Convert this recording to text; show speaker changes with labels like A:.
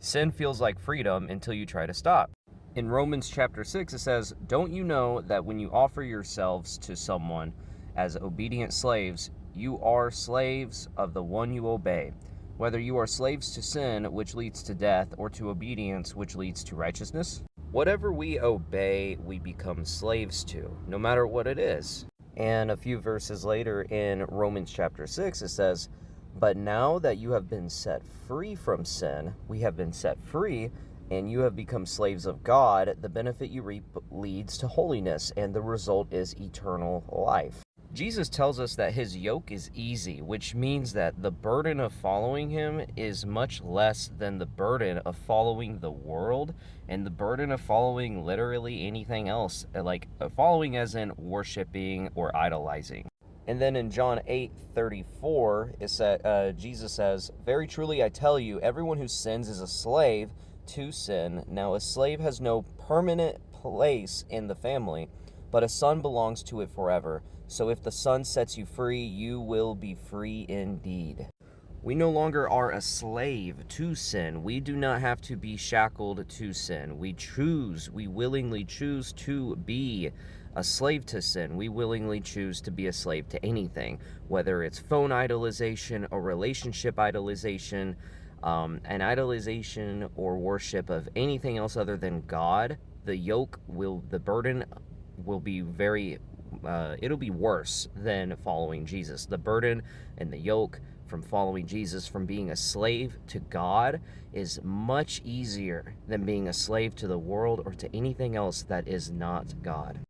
A: Sin feels like freedom until you try to stop. In Romans chapter 6, it says, "Don't you know that when you offer yourselves to someone as obedient slaves, you are slaves of the one you obey, whether you are slaves to sin, which leads to death, or to obedience, which leads to righteousness?" Whatever we obey, we become slaves to, no matter what it is. And a few verses later in Romans chapter 6, it says, "But now that you have been set free from sin, we have been set free, and you have become slaves of God, the benefit you reap leads to holiness, and the result is eternal life." Jesus tells us that his yoke is easy, which means that the burden of following him is much less than the burden of following the world and the burden of following literally anything else, like following as in worshiping or idolizing. And then in John 8:34, Jesus says, "Very truly I tell you, everyone who sins is a slave to sin. Now a slave has no permanent place in the family, but a son belongs to it forever. So if the Son sets you free, you will be free indeed." We no longer are a slave to sin. We do not have to be shackled to sin. We willingly choose to be a slave to sin. We willingly choose to be a slave to anything, whether it's phone idolization, a relationship idolization, an idolization or worship of anything else other than God. The burden will be it'll be worse than following Jesus. The burden and the yoke from following Jesus, from being a slave to God, is much easier than being a slave to the world or to anything else that is not God.